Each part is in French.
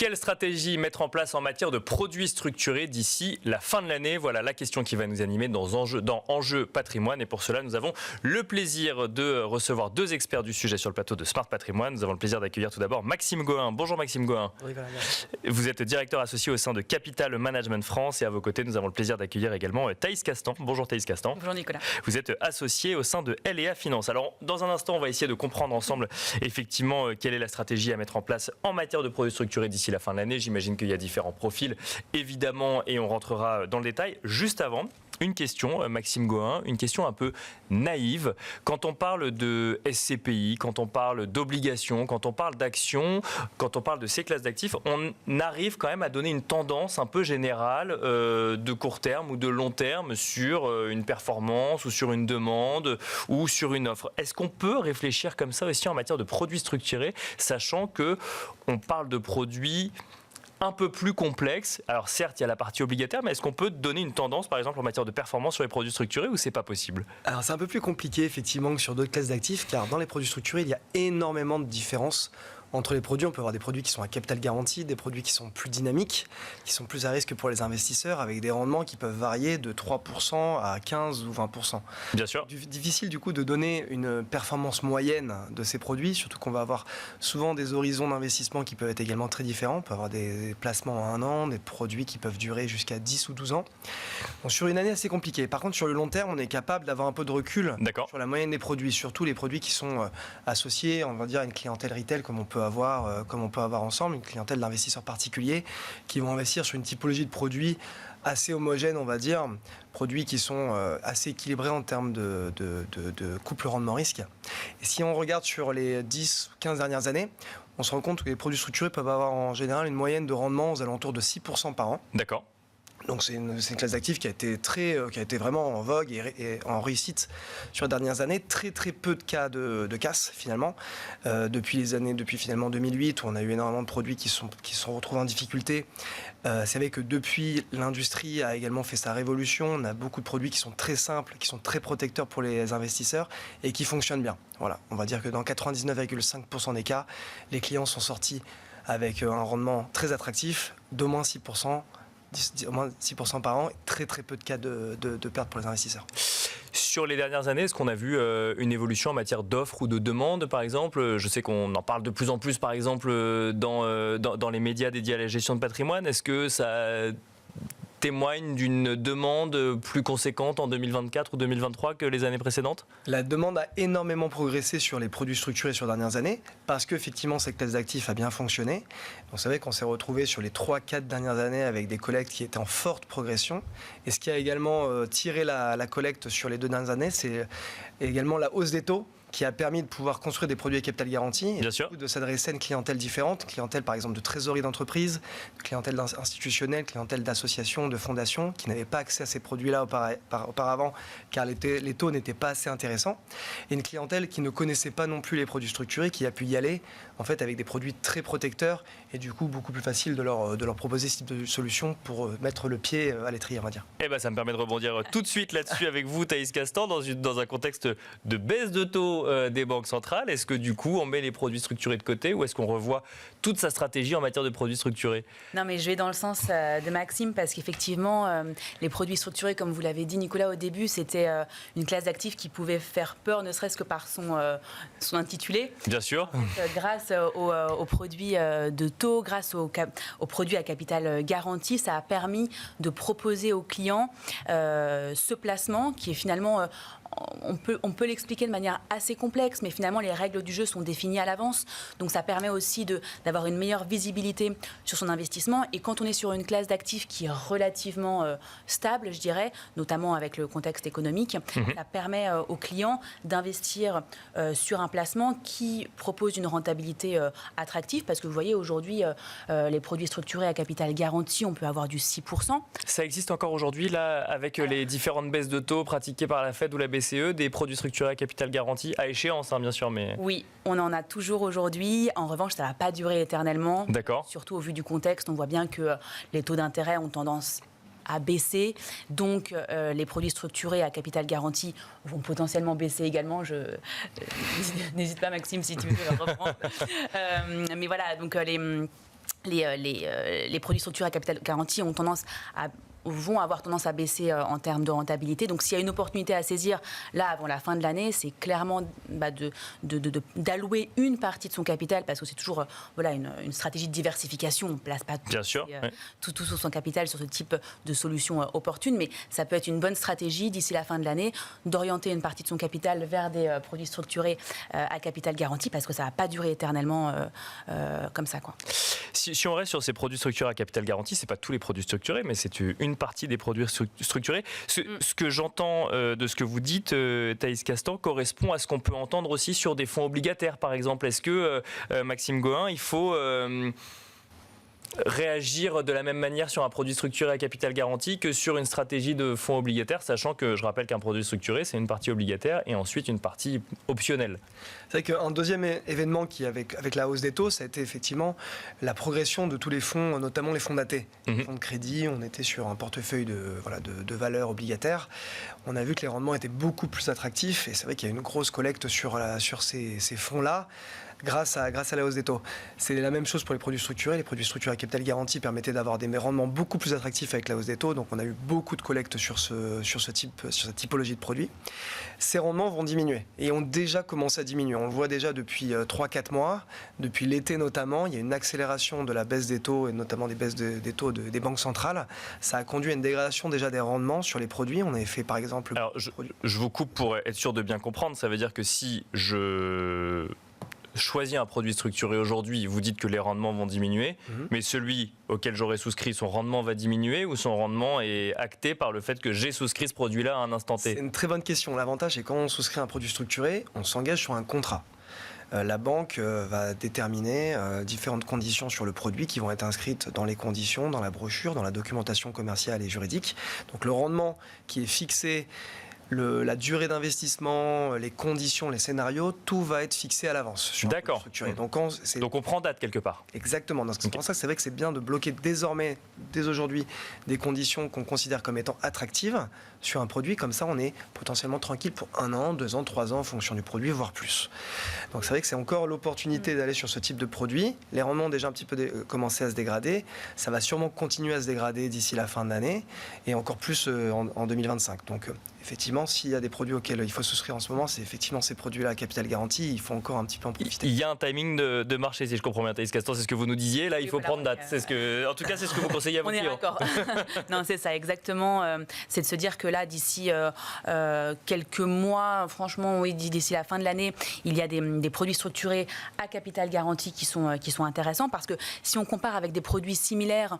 Quelle stratégie mettre en place en matière de produits structurés d'ici la fin de l'année? Voilà la question qui va nous animer dans Enjeu Patrimoine. Et pour cela, nous avons le plaisir de recevoir deux experts du sujet sur le plateau de Smart Patrimoine. Nous avons le plaisir d'accueillir tout d'abord Maxime Gohin. Bonjour Maxime Gohin. Oui, voilà, vous êtes directeur associé au sein de Capital Management France. Et à vos côtés, nous avons le plaisir d'accueillir également Thaïs Castan. Bonjour Thaïs Castan. Bonjour Nicolas. Vous êtes associé au sein de L&A Finance. Alors, dans un instant, on va essayer de comprendre ensemble effectivement quelle est la stratégie à mettre en place en matière de produits structurés d'ici la fin de l'année. J'imagine qu'il y a différents profils, évidemment, et on rentrera dans le détail. Juste avant, une question, Maxime Gohin, une question un peu naïve. Quand on parle de SCPI, quand on parle d'obligations, quand on parle d'actions, quand on parle de ces classes d'actifs, on arrive quand même à donner une tendance un peu générale de court terme ou de long terme sur une performance ou sur une demande ou sur une offre. Est-ce qu'on peut réfléchir comme ça aussi en matière de produits structurés, sachant qu'on parle de produits un peu plus complexe? Alors certes, il y a la partie obligataire, mais est-ce qu'on peut donner une tendance, par exemple, en matière de performance sur les produits structurés, ou c'est pas possible? Alors c'est un peu plus compliqué effectivement que sur d'autres classes d'actifs, car dans les produits structurés, il y a énormément de différences entre les produits. On peut avoir des produits qui sont à capital garanti, des produits qui sont plus dynamiques, qui sont plus à risque pour les investisseurs, avec des rendements qui peuvent varier de 3% à 15 ou 20%. Bien sûr. Difficile du coup de donner une performance moyenne de ces produits, surtout qu'on va avoir souvent des horizons d'investissement qui peuvent être également très différents. On peut avoir des placements à 1 an, des produits qui peuvent durer jusqu'à 10 ou 12 ans. Donc sur une année, c'est compliqué. Par contre, sur le long terme, on est capable d'avoir un peu de recul sur la moyenne des produits, surtout les produits qui sont associés, on va dire, à une clientèle retail comme on peut avoir ensemble, une clientèle d'investisseurs particuliers qui vont investir sur une typologie de produits assez homogène, on va dire, produits qui sont assez équilibrés en termes de couple rendement-risque. Et si on regarde sur les 10-15 dernières années, on se rend compte que les produits structurés peuvent avoir en général une moyenne de rendement aux alentours de 6% par an. D'accord. Donc c'est une classe d'actifs qui a été vraiment en vogue et en réussite sur les dernières années. Très très peu de cas de casse finalement. Depuis finalement 2008 où on a eu énormément de produits qui sont retrouvés en difficulté. C'est vrai que depuis l'industrie a également fait sa révolution. On a beaucoup de produits qui sont très simples, qui sont très protecteurs pour les investisseurs et qui fonctionnent bien. Voilà, on va dire que dans 99,5% des cas, les clients sont sortis avec un rendement très attractif d'au moins 6%. Au moins 6% par an, très très peu de cas de perte pour les investisseurs. Sur les dernières années, est-ce qu'on a vu une évolution en matière d'offres ou de demandes, par exemple? Je sais qu'on en parle de plus en plus, par exemple, dans les médias dédiés à la gestion de patrimoine. Est-ce que ça témoigne d'une demande plus conséquente en 2024 ou 2023 que les années précédentes? La demande a énormément progressé sur les produits structurés sur les dernières années parce qu'effectivement cette classe d'actifs a bien fonctionné. Vous savez qu'on s'est retrouvé sur les 3-4 dernières années avec des collectes qui étaient en forte progression. Et ce qui a également tiré la collecte sur les 2 dernières années, c'est également la hausse des taux qui a permis de pouvoir construire des produits à capital garanti et de s'adresser à une clientèle différente, clientèle par exemple de trésorerie d'entreprise, clientèle institutionnelle, clientèle d'associations, de fondations qui n'avaient pas accès à ces produits-là auparavant car les taux n'étaient pas assez intéressants, et une clientèle qui ne connaissait pas non plus les produits structurés, qui a pu y aller en fait avec des produits très protecteurs et du coup beaucoup plus facile de leur proposer ce type de solution pour mettre le pied à l'étrier, on va dire. Eh ben, ça me permet de rebondir tout de suite là-dessus avec vous, Thaïs Castan, dans un contexte de baisse de taux des banques centrales. Est-ce que du coup on met les produits structurés de côté ou est-ce qu'on revoit toute sa stratégie en matière de produits structurés? Non, mais je vais dans le sens de Maxime parce qu'effectivement les produits structurés, comme vous l'avez dit Nicolas au début, c'était une classe d'actifs qui pouvait faire peur ne serait-ce que par son intitulé. Bien sûr. Grâce aux produits de taux, grâce aux produits à capital garanti, ça a permis de proposer aux clients ce placement qui est finalement on peut l'expliquer de manière assez complexe, mais finalement les règles du jeu sont définies à l'avance, donc ça permet aussi d'avoir une meilleure visibilité sur son investissement. Et quand on est sur une classe d'actifs qui est relativement stable, je dirais, notamment avec le contexte économique, ça permet aux clients d'investir sur un placement qui propose une rentabilité attractive, parce que vous voyez aujourd'hui les produits structurés à capital garanti, on peut avoir du 6%. Ça existe encore aujourd'hui là avec les différentes baisses de taux pratiquées par la Fed ou la BCE? Des produits structurés à capital garanti, à échéance, hein, bien sûr. Mais... Oui, on en a toujours aujourd'hui. En revanche, ça ne va pas durer éternellement. D'accord. Surtout au vu du contexte, on voit bien que les taux d'intérêt ont tendance à baisser. Donc, les produits structurés à capital garanti vont potentiellement baisser également. N'hésite pas, Maxime, si tu veux reprendre. Mais voilà, donc les produits structurés à capital garanti vont avoir tendance à baisser en termes de rentabilité. Donc s'il y a une opportunité à saisir là avant la fin de l'année, c'est clairement d'allouer une partie de son capital, parce que c'est toujours une stratégie de diversification. On ne place pas tout son capital sur ce type de solution opportune, mais ça peut être une bonne stratégie d'ici la fin de l'année d'orienter une partie de son capital vers des produits structurés à capital garanti, parce que ça ne va pas durer éternellement comme ça, quoi. Si on reste sur ces produits structurés à capital garanti, c'est pas tous les produits structurés, mais c'est une partie des produits structurés. Ce que j'entends de ce que vous dites, Thaïs Castan, correspond à ce qu'on peut entendre aussi sur des fonds obligataires, par exemple. Est-ce que, Maxime Gohin, il faut réagir de la même manière sur un produit structuré à capital garanti que sur une stratégie de fonds obligataires, sachant que je rappelle qu'un produit structuré, c'est une partie obligataire et ensuite une partie optionnelle. C'est vrai qu'un deuxième événement qui, avec la hausse des taux, ça a été effectivement la progression de tous les fonds, notamment les fonds datés. Les fonds de crédit, on était sur un portefeuille de valeurs obligataires. On a vu que les rendements étaient beaucoup plus attractifs et c'est vrai qu'il y a une grosse collecte sur ces fonds-là. Grâce à la hausse des taux. C'est la même chose pour les produits structurés. Les produits structurés à capital garanti permettaient d'avoir des rendements beaucoup plus attractifs avec la hausse des taux. Donc on a eu beaucoup de collectes sur cette typologie de produits. Ces rendements vont diminuer et ont déjà commencé à diminuer. On le voit déjà depuis 3-4 mois. Depuis l'été notamment, il y a une accélération de la baisse des taux et notamment des baisses des taux des banques centrales. Ça a conduit à une dégradation déjà des rendements sur les produits. On avait fait par exemple... Alors je vous coupe pour être sûr de bien comprendre. Ça veut dire que si je choisis un produit structuré aujourd'hui, vous dites que les rendements vont diminuer, mais celui auquel j'aurais souscrit, son rendement va diminuer ou son rendement est acté par le fait que j'ai souscrit ce produit-là à un instant T? C'est une très bonne question. L'avantage, c'est quand on souscrit un produit structuré, on s'engage sur un contrat. La banque va déterminer différentes conditions sur le produit qui vont être inscrites dans les conditions, dans la brochure, dans la documentation commerciale et juridique. Donc le rendement qui est fixé, la durée d'investissement, les conditions, les scénarios, tout va être fixé à l'avance. D'accord. Donc on prend date quelque part. Exactement. C'est pour ça que c'est vrai que c'est bien de bloquer désormais, dès aujourd'hui, des conditions qu'on considère comme étant attractives sur un produit. Comme ça, on est potentiellement tranquille pour 1 an, 2 ans, 3 ans en fonction du produit, voire plus. Donc c'est vrai que c'est encore l'opportunité d'aller sur ce type de produit. Les rendements ont déjà un petit peu commencé à se dégrader. Ça va sûrement continuer à se dégrader d'ici la fin de l'année et encore plus en 2025. Donc effectivement, s'il y a des produits auxquels il faut souscrire en ce moment, c'est effectivement ces produits-là à capital garanti. Il faut encore un petit peu en profiter. Il y a un timing de marché, si je comprends bien, Thaïs Castan, c'est ce que vous nous disiez. Là, il faut prendre date. En tout cas, c'est ce que vous conseillez à vos clients. On est d'accord. Non, c'est ça, exactement. C'est de se dire que là, d'ici quelques mois, franchement, oui, d'ici la fin de l'année, il y a des produits structurés à capital garanti qui sont intéressants, parce que si on compare avec des produits similaires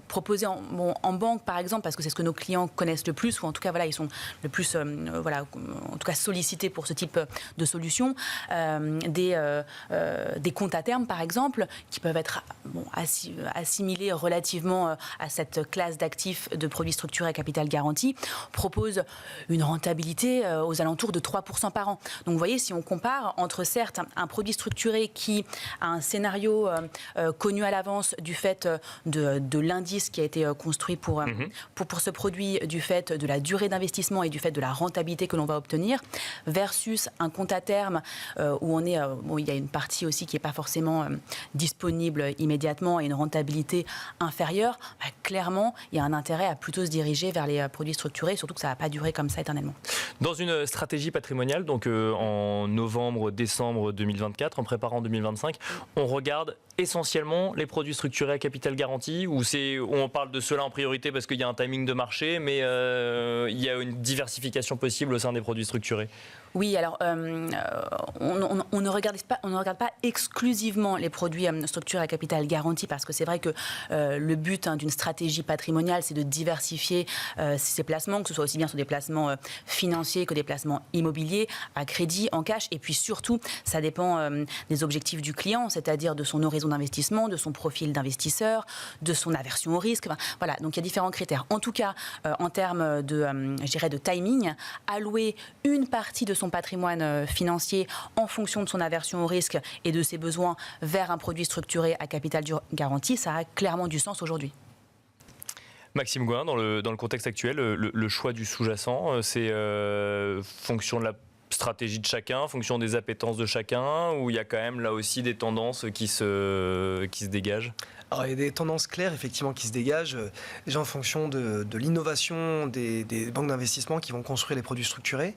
proposés en banque, par exemple, parce que c'est ce que nos clients connaissent le plus, ou en tout cas, voilà, ils sont le plus, en tout cas sollicités pour ce type de solution, des comptes à terme, par exemple, qui peuvent être assimilés relativement à cette classe d'actifs de produits structurés à capital garanti, proposent une rentabilité aux alentours de 3% par an. Donc vous voyez, si on compare entre certes un produit structuré qui a un scénario connu à l'avance du fait de l'indice qui a été construit pour ce produit, du fait de la durée d'investissement et du fait de la rentabilité que l'on va obtenir, versus un compte à terme où il y a une partie aussi qui n'est pas forcément disponible immédiatement et une rentabilité inférieure, clairement, il y a un intérêt à plutôt se diriger vers les produits structurés, surtout que ça ne va pas durer comme ça éternellement. Dans une stratégie patrimoniale, donc en novembre, décembre 2024, en préparant 2025, on regarde essentiellement les produits structurés à capital garanti, ou on parle de cela en priorité parce qu'il y a un timing de marché, mais il y a une diversification possible au sein des produits structurés? Oui, alors on ne regarde pas exclusivement les produits structurés à capital garanti, parce que c'est vrai que le but d'une stratégie patrimoniale, c'est de diversifier ses placements, que ce soit aussi bien sur des placements financiers que des placements immobiliers, à crédit, en cash, et puis surtout, ça dépend des objectifs du client, c'est-à-dire de son horizon d'investissement, de son profil d'investisseur, de son aversion au risque. Enfin, voilà, donc il y a différents critères. En tout cas, en termes de timing, allouer une partie de son patrimoine financier en fonction de son aversion au risque et de ses besoins vers un produit structuré à capital garanti, ça a clairement du sens aujourd'hui. Maxime Gohin, dans le contexte actuel, le choix du sous-jacent, c'est fonction de la stratégie de chacun, en fonction des appétences de chacun, ou il y a quand même là aussi des tendances qui se dégagent? Alors, il y a des tendances claires, effectivement, qui se dégagent, déjà en fonction de l'innovation des banques d'investissement qui vont construire les produits structurés,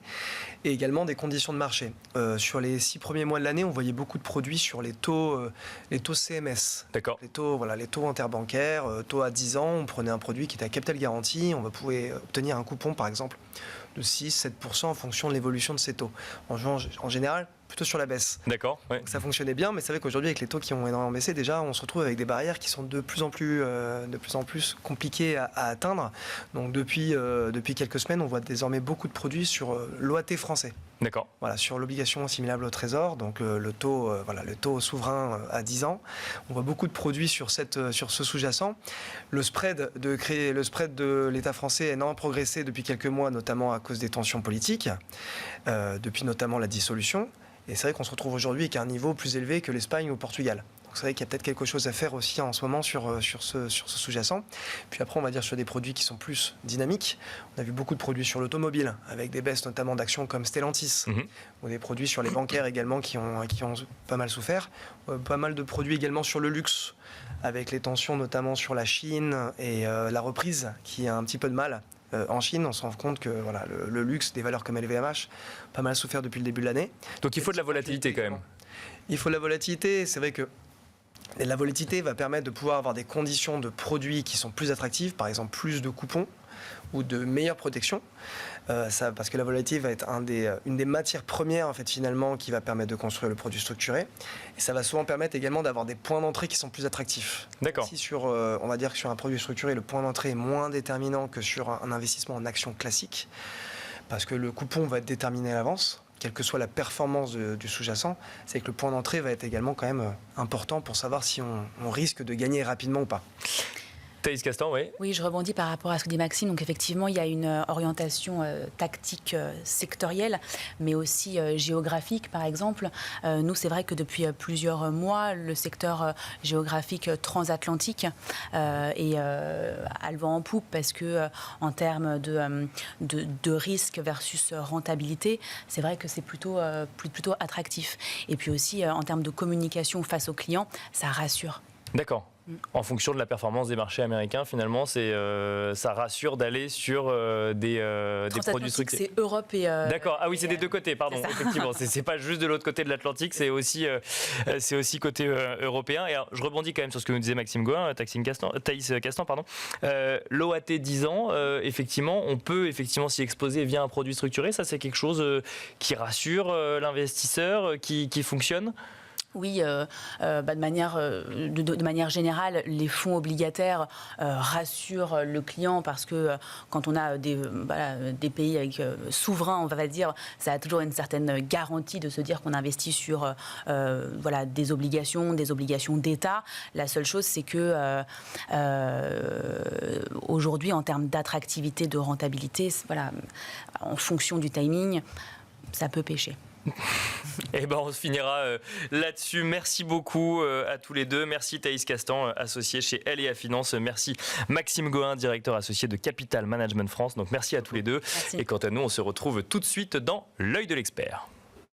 et également des conditions de marché. Sur les 6 premiers mois de l'année, on voyait beaucoup de produits sur les taux CMS. D'accord. Les taux interbancaires, taux à 10 ans, on prenait un produit qui était à capital garanti, on pouvait obtenir un coupon, par exemple, de 6-7% en fonction de l'évolution de ces taux. En général, plutôt sur la baisse. D'accord. Ouais. Donc ça fonctionnait bien, mais c'est vrai qu'aujourd'hui, avec les taux qui ont énormément baissé, déjà, on se retrouve avec des barrières qui sont de plus en plus compliquées à atteindre. Donc depuis quelques semaines, on voit désormais beaucoup de produits sur l'OAT français. D'accord. Voilà, sur l'obligation assimilable au trésor, donc le taux souverain à 10 ans. On voit beaucoup de produits sur ce sous-jacent. Le spread de l'État français a énormément progressé depuis quelques mois, notamment à cause des tensions politiques, depuis notamment la dissolution. Et c'est vrai qu'on se retrouve aujourd'hui avec un niveau plus élevé que l'Espagne ou le Portugal. Donc c'est vrai qu'il y a peut-être quelque chose à faire aussi en ce moment sur ce sous-jacent. Puis après, on va dire sur des produits qui sont plus dynamiques. On a vu beaucoup de produits sur l'automobile, avec des baisses notamment d'actions comme Stellantis, ou des produits sur les bancaires également qui ont pas mal souffert. Pas mal de produits également sur le luxe, avec les tensions notamment sur la Chine et la reprise qui a un petit peu de mal. En Chine, on se rend compte que voilà, le luxe, des valeurs comme LVMH, pas mal souffert depuis le début de l'année. Donc il faut de la volatilité quand même. Il faut de la volatilité. C'est vrai que la volatilité va permettre de pouvoir avoir des conditions de produits qui sont plus attractives, par exemple plus de coupons ou de meilleure protection. Parce que la volatilité va être une des matières premières en fait, finalement, qui va permettre de construire le produit structuré. Et ça va souvent permettre également d'avoir des points d'entrée qui sont plus attractifs. D'accord. Si on va dire que sur un produit structuré, le point d'entrée est moins déterminant que sur un investissement en action classique, parce que le coupon va être déterminé à l'avance, quelle que soit la performance du sous-jacent, c'est que le point d'entrée va être également quand même important pour savoir si on risque de gagner rapidement ou pas. Thaïs Castan, oui. Oui, je rebondis par rapport à ce que dit Maxime. Donc effectivement, il y a une orientation tactique sectorielle, mais aussi géographique, par exemple. Nous, c'est vrai que depuis plusieurs mois, le secteur géographique transatlantique est à le vent en poupe parce que en termes de risque versus rentabilité, c'est vrai que c'est plutôt attractif. Et puis aussi, en termes de communication face aux clients, ça rassure. D'accord. En fonction de la performance des marchés américains, finalement, ça rassure d'aller sur des produits structurés. C'est Europe et... D'accord. Ah oui, c'est des deux côtés, pardon. Effectivement, c'est pas juste de l'autre côté de l'Atlantique, c'est aussi côté européen. Et alors, je rebondis quand même sur ce que nous disait Maxime Goin, Thaïs Castan, pardon. L'OAT 10 ans, effectivement, on peut effectivement s'y exposer via un produit structuré. Ça, c'est quelque chose qui rassure l'investisseur, qui fonctionne. Oui, de manière générale, les fonds obligataires rassurent le client parce que quand on a des pays souverains, on va dire, ça a toujours une certaine garantie de se dire qu'on investit sur des obligations d'État. La seule chose, c'est que aujourd'hui, en termes d'attractivité, de rentabilité, en fonction du timing, ça peut pêcher. Et on se finira là-dessus. Merci beaucoup à tous les deux. Merci Thaïs Castan, associé chez LEA Finance. Merci Maxime Goin, directeur associé de Capital Management France. Donc merci à tous les deux. Merci. Et quant à nous, on se retrouve tout de suite dans l'œil de l'expert.